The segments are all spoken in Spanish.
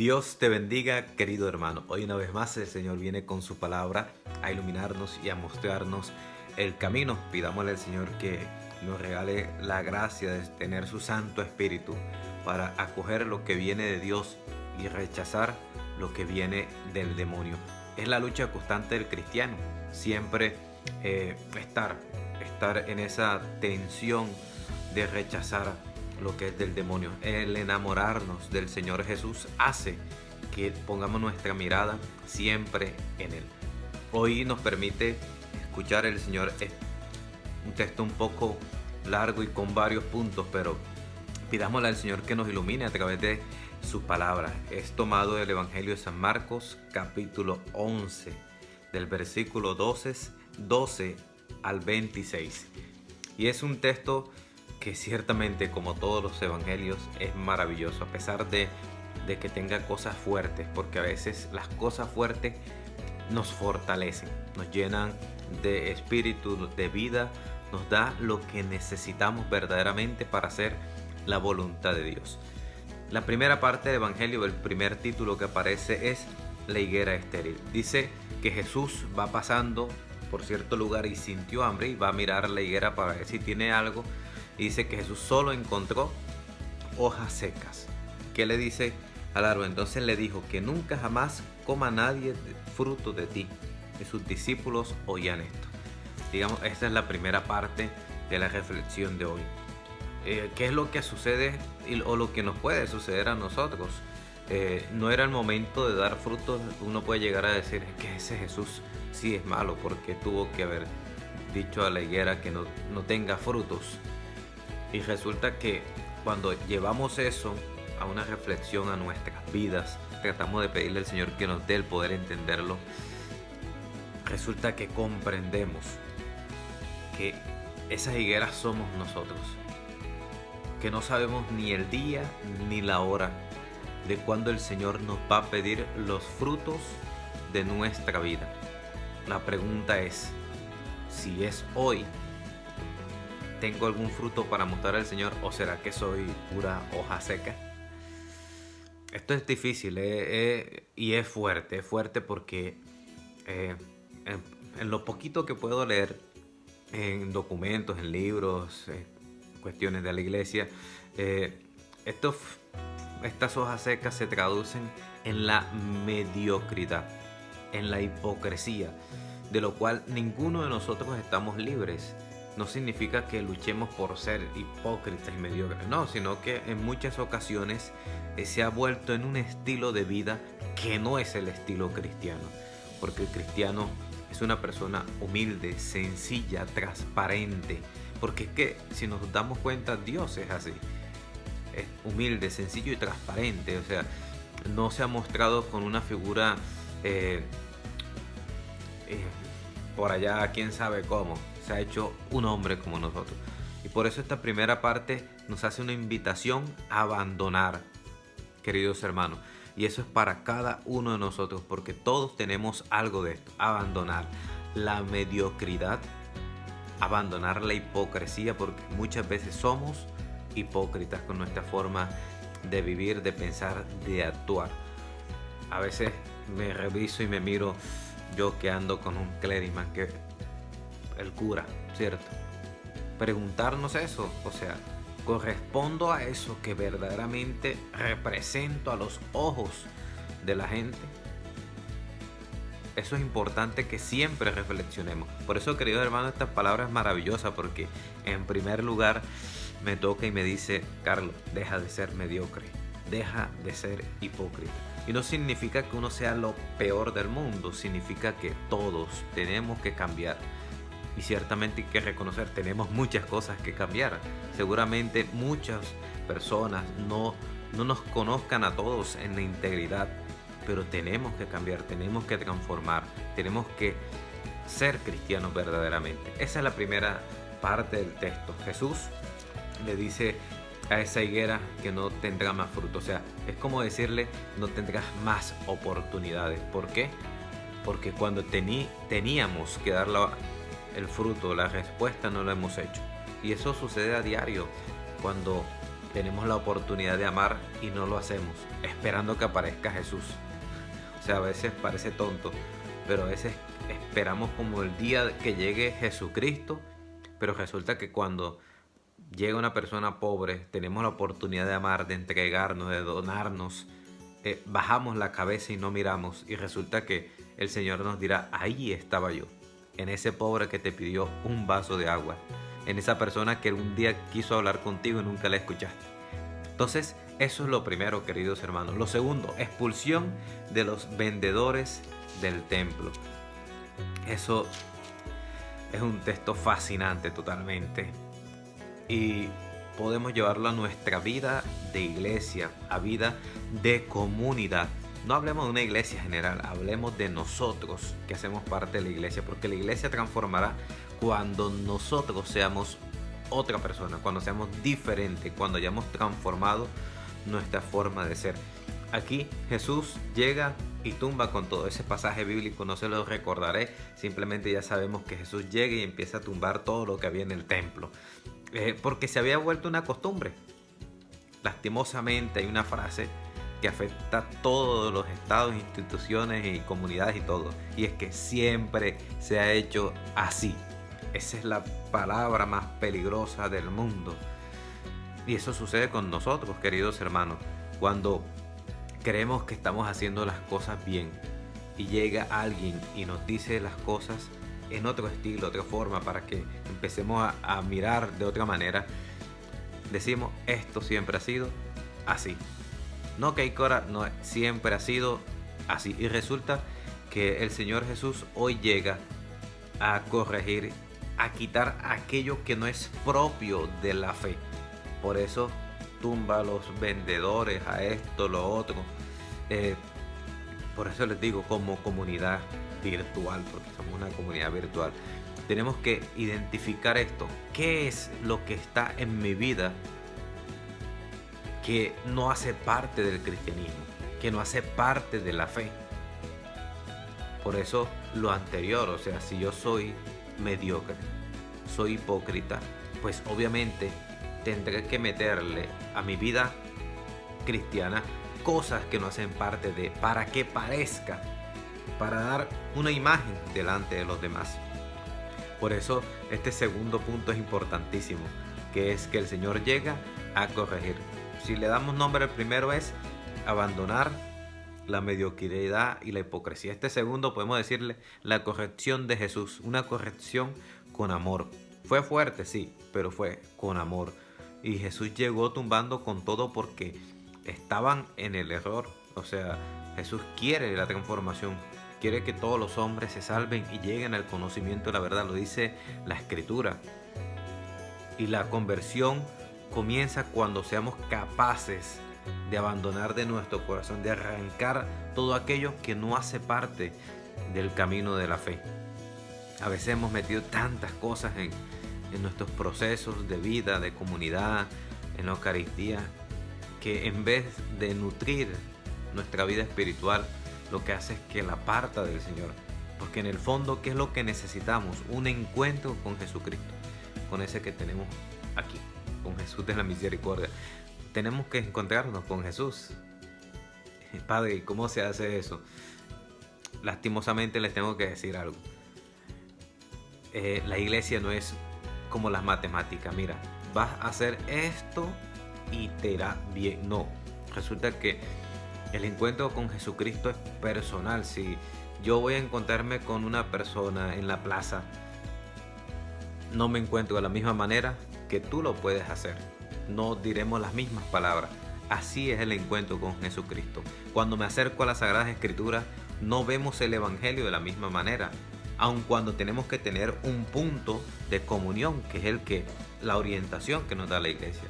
Dios te bendiga, querido hermano. Hoy una vez más el Señor viene con su palabra a iluminarnos y a mostrarnos el camino. Pidámosle al Señor que nos regale la gracia de tener su Santo Espíritu para acoger lo que viene de Dios y rechazar lo que viene del demonio. Es la lucha constante del cristiano, siempre estar en esa tensión de rechazar lo que es del demonio. El enamorarnos del Señor Jesús hace que pongamos nuestra mirada siempre en Él. Hoy nos permite escuchar el Señor un texto un poco largo y con varios puntos, pero pidámosle al Señor que nos ilumine a través de su palabra. Es tomado del Evangelio de San Marcos, capítulo 11, del versículo 12 al 26. Y es un texto que ciertamente, como todos los evangelios, es maravilloso, a pesar de que tenga cosas fuertes, porque a veces las cosas fuertes nos fortalecen, nos llenan de espíritu, de vida, nos da lo que necesitamos verdaderamente para hacer la voluntad de Dios. La primera parte del evangelio, el primer título que aparece es la higuera estéril. Dice que Jesús va pasando por cierto lugar y sintió hambre y va a mirar la higuera para ver si tiene algo. Y dice que Jesús solo encontró hojas secas. ¿Qué le dice al árbol? Entonces le dijo que nunca jamás coma nadie fruto de ti. Y sus discípulos oían esto. Digamos, esta es la primera parte de la reflexión de hoy. ¿Qué es lo que sucede o lo que nos puede suceder a nosotros? No era el momento de dar frutos. Uno puede llegar a decir que ese Jesús sí es malo porque tuvo que haber dicho a la higuera que no tenga frutos. Y resulta que cuando llevamos eso a una reflexión a nuestras vidas, tratamos de pedirle al Señor que nos dé el poder entenderlo, resulta que comprendemos que esas higueras somos nosotros, que no sabemos ni el día ni la hora de cuándo el Señor nos va a pedir los frutos de nuestra vida. La pregunta es, si es hoy, ¿tengo algún fruto para mostrar al Señor o será que soy pura hoja seca? Esto es difícil y es fuerte porque en lo poquito que puedo leer en documentos, en libros, cuestiones de la iglesia, estas hojas secas se traducen en la mediocridad, en la hipocresía, de lo cual ninguno de nosotros estamos libres. No significa que luchemos por ser hipócritas y mediocres, no, sino que en muchas ocasiones se ha vuelto en un estilo de vida que no es el estilo cristiano, porque el cristiano es una persona humilde, sencilla, transparente, porque es que si nos damos cuenta, Dios es así, es humilde, sencillo y transparente, o sea, no se ha mostrado con una figura por allá, quién sabe cómo. Se ha hecho un hombre como nosotros. Y por eso esta primera parte nos hace una invitación a abandonar, queridos hermanos. Y eso es para cada uno de nosotros, porque todos tenemos algo de esto. Abandonar la mediocridad, abandonar la hipocresía, porque muchas veces somos hipócritas con nuestra forma de vivir, de pensar, de actuar. A veces me reviso y me miro yo que ando con un clériman, que el cura, ¿cierto? Preguntarnos eso, o sea, ¿correspondo a eso que verdaderamente represento a los ojos de la gente? Eso es importante que siempre reflexionemos. Por eso, queridos hermanos, esta palabra es maravillosa, porque en primer lugar me toca y me dice: Carlos, deja de ser mediocre, deja de ser hipócrita. Y no significa que uno sea lo peor del mundo, significa que todos tenemos que cambiar. Y ciertamente hay que reconocer, tenemos muchas cosas que cambiar. Seguramente muchas personas no nos conozcan a todos en la integridad, pero tenemos que cambiar, tenemos que transformar, tenemos que ser cristianos verdaderamente. Esa es la primera parte del texto. Jesús le dice a esa higuera que no tendrá más fruto. O sea, es como decirle, no tendrás más oportunidades. ¿Por qué? Porque cuando teníamos que dar el fruto, la respuesta, no lo hemos hecho. Y eso sucede a diario. Cuando tenemos la oportunidad de amar y no lo hacemos, esperando que aparezca Jesús. O sea, a veces parece tonto, pero a veces esperamos como el día que llegue Jesucristo, pero resulta que cuando llega una persona pobre, tenemos la oportunidad de amar, de entregarnos, de donarnos, bajamos la cabeza y no miramos, y resulta que el Señor nos dirá: ahí estaba yo, en ese pobre que te pidió un vaso de agua, en esa persona que un día quiso hablar contigo y nunca la escuchaste. Entonces, eso es lo primero, queridos hermanos. Lo segundo, expulsión de los vendedores del templo. Eso es un texto fascinante totalmente, y podemos llevarlo a nuestra vida de iglesia, a vida de comunidad. No hablemos de una iglesia general, hablemos de nosotros que hacemos parte de la iglesia, porque la iglesia transformará cuando nosotros seamos otra persona, cuando seamos diferentes, cuando hayamos transformado nuestra forma de ser. Aquí Jesús llega y tumba con todo. Ese pasaje bíblico no se lo recordaré, simplemente ya sabemos que Jesús llega y empieza a tumbar todo lo que había en el templo, porque se había vuelto una costumbre. Lastimosamente hay una frase que afecta a todos los estados, instituciones y comunidades y todo, y es que siempre se ha hecho así. Esa es la palabra más peligrosa del mundo, y eso sucede con nosotros, queridos hermanos, cuando creemos que estamos haciendo las cosas bien y llega alguien y nos dice las cosas en otro estilo, otra forma, para que empecemos a mirar de otra manera. Decimos: esto siempre ha sido así. No, que Cora, no, siempre ha sido así. Y resulta que el Señor Jesús hoy llega a corregir, a quitar aquello que no es propio de la fe. Por eso tumba a los vendedores, a esto, lo otro. Por eso les digo, como comunidad virtual, porque somos una comunidad virtual, tenemos que identificar esto. ¿Qué es lo que está en mi vida que no hace parte del cristianismo, que no hace parte de la fe? Por eso lo anterior, o sea, si yo soy mediocre, soy hipócrita, pues obviamente tendré que meterle a mi vida cristiana cosas que no hacen parte de, para que parezca, para dar una imagen delante de los demás. Por eso este segundo punto es importantísimo, que es que el Señor llega a corregir. Si le damos nombre, el primero es abandonar la mediocridad y la hipocresía. Este segundo podemos decirle la corrección de Jesús, una corrección con amor. Fue fuerte, sí, pero fue con amor. Y Jesús llegó tumbando con todo porque estaban en el error. O sea, Jesús quiere la transformación, quiere que todos los hombres se salven y lleguen al conocimiento de la verdad, lo dice la Escritura. Y la conversión comienza cuando seamos capaces de abandonar de nuestro corazón, de arrancar todo aquello que no hace parte del camino de la fe. A veces hemos metido tantas cosas en nuestros procesos de vida, de comunidad, en la Eucaristía, que en vez de nutrir nuestra vida espiritual, lo que hace es que la aparta del Señor. Porque en el fondo, ¿qué es lo que necesitamos? Un encuentro con Jesucristo, con ese que tenemos aquí, con Jesús de la misericordia. Tenemos que encontrarnos con Jesús. Padre, ¿cómo se hace eso? Lastimosamente les tengo que decir algo. La iglesia no es como las matemáticas. Mira, vas a hacer esto y te irá bien. No, resulta que el encuentro con Jesucristo es personal. Si yo voy a encontrarme con una persona en la plaza, no me encuentro de la misma manera que tú lo puedes hacer. No diremos las mismas palabras. Así es el encuentro con Jesucristo. Cuando me acerco a las Sagradas Escrituras, no vemos el Evangelio de la misma manera, aun cuando tenemos que tener un punto de comunión, que es la orientación que nos da la iglesia.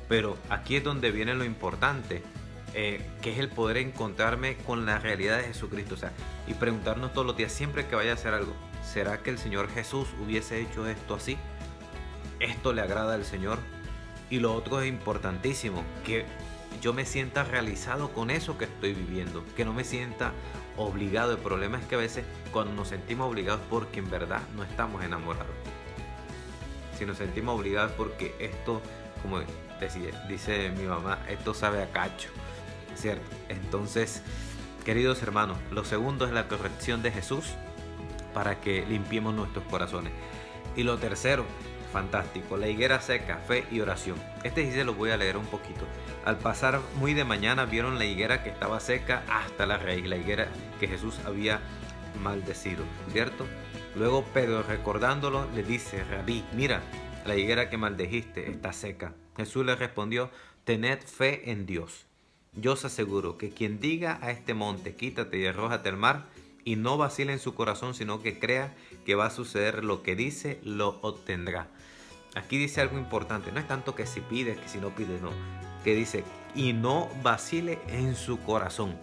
Pero aquí es donde viene lo importante, que es el poder encontrarme con la realidad de Jesucristo, o sea, y preguntarnos todos los días, siempre que vaya a hacer algo, ¿será que el Señor Jesús hubiese hecho esto así? ¿Esto le agrada al Señor? Y lo otro es importantísimo, que yo me sienta realizado con eso que estoy viviendo, que no me sienta obligado. El problema es que a veces cuando nos sentimos obligados porque en verdad no estamos enamorados. Si nos sentimos obligados porque esto como dice mi mamá, esto sabe a cacho, ¿cierto? Entonces, queridos hermanos, lo segundo es la corrección de Jesús para que limpiemos nuestros corazones. Y lo tercero, fantástico, la higuera seca, fe y oración. Este sí se lo voy a leer un poquito. Al pasar muy de mañana vieron la higuera que estaba seca hasta la raíz, la higuera que Jesús había maldecido, ¿cierto? Luego Pedro, recordándolo, le dice: Rabí, mira, la higuera que maldijiste está seca. Jesús le respondió: tened fe en Dios. Yo os aseguro que quien diga a este monte, quítate y arrójate al mar, y no vacile en su corazón, sino que crea que va a suceder lo que dice, lo obtendrá. Aquí dice algo importante, no es tanto que si pides, que si no pides, no. Que dice, y no vacile en su corazón.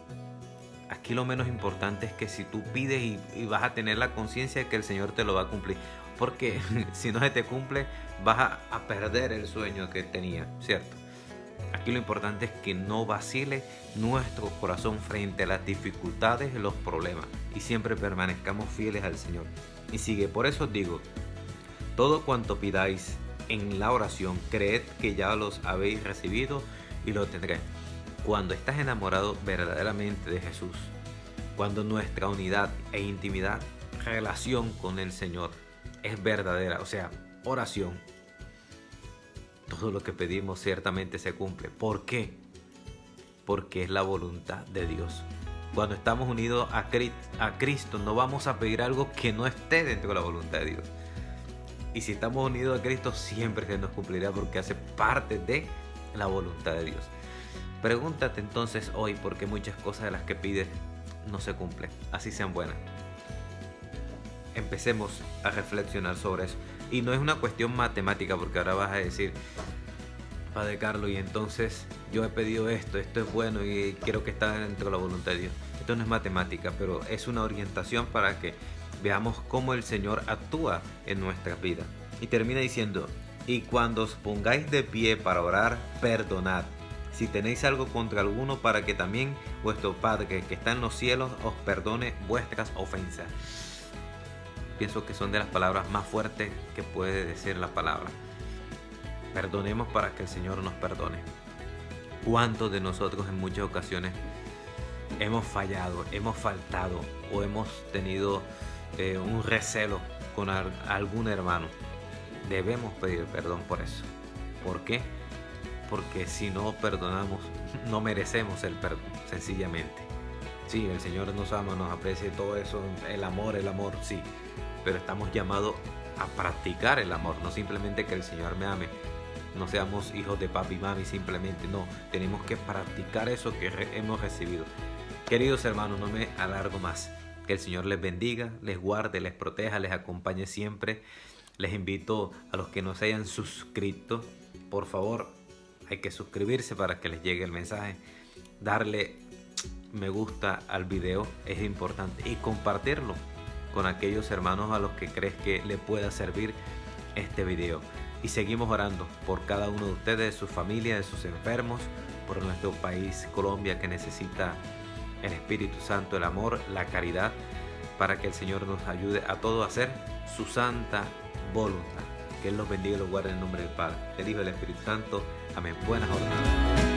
Aquí lo menos importante es que si tú pides y vas a tener la conciencia de que el Señor te lo va a cumplir. Porque si no se te cumple, vas a perder el sueño que tenía, ¿cierto? Aquí lo importante es que no vacile nuestro corazón frente a las dificultades y los problemas, y siempre permanezcamos fieles al Señor. Y sigue, por eso os digo, todo cuanto pidáis en la oración, creed que ya los habéis recibido y lo tendréis. Cuando estás enamorado verdaderamente de Jesús, cuando nuestra unidad e intimidad, relación con el Señor es verdadera, o sea, oración, todo lo que pedimos ciertamente se cumple. ¿Por qué? Porque es la voluntad de Dios. Cuando estamos unidos a Cristo, no vamos a pedir algo que no esté dentro de la voluntad de Dios. Y si estamos unidos a Cristo, siempre se nos cumplirá porque hace parte de la voluntad de Dios. Pregúntate entonces hoy por qué muchas cosas de las que pides no se cumplen, así sean buenas. Empecemos a reflexionar sobre eso. Y no es una cuestión matemática, porque ahora vas a decir, Padre Carlos, y entonces yo he pedido esto es bueno y quiero que esté dentro de la voluntad de Dios. Esto no es matemática, pero es una orientación para que veamos cómo el Señor actúa en nuestra vida. Y termina diciendo, y cuando os pongáis de pie para orar, perdonad si tenéis algo contra alguno, para que también vuestro Padre que está en los cielos os perdone vuestras ofensas. Pienso que son de las palabras más fuertes que puede decir la palabra. Perdonemos para que el Señor nos perdone. ¿Cuántos de nosotros en muchas ocasiones hemos fallado, hemos faltado o hemos tenido un recelo con algún hermano? Debemos pedir perdón por eso. ¿Por qué? Porque si no perdonamos, no merecemos el perdón, sencillamente. Sí, el Señor nos ama, nos aprecia todo eso, el amor, sí. Pero estamos llamados a practicar el amor, no simplemente que el Señor me ame. No seamos hijos de papi y mami simplemente, no. Tenemos que practicar eso que hemos recibido. Queridos hermanos, no me alargo más. Que el Señor les bendiga, les guarde, les proteja, les acompañe siempre. Les invito a los que no se hayan suscrito, por favor, hay que suscribirse para que les llegue el mensaje. Darle me gusta al video es importante y compartirlo con aquellos hermanos a los que crees que le pueda servir este video. Y seguimos orando por cada uno de ustedes, de sus familias, de sus enfermos, por nuestro país Colombia, que necesita el Espíritu Santo, el amor, la caridad, para que el Señor nos ayude a todos a hacer su santa voluntad. Que Él los bendiga y los guarde en el nombre del Padre, del Hijo y del Espíritu Santo. Amén. Buenas jornadas.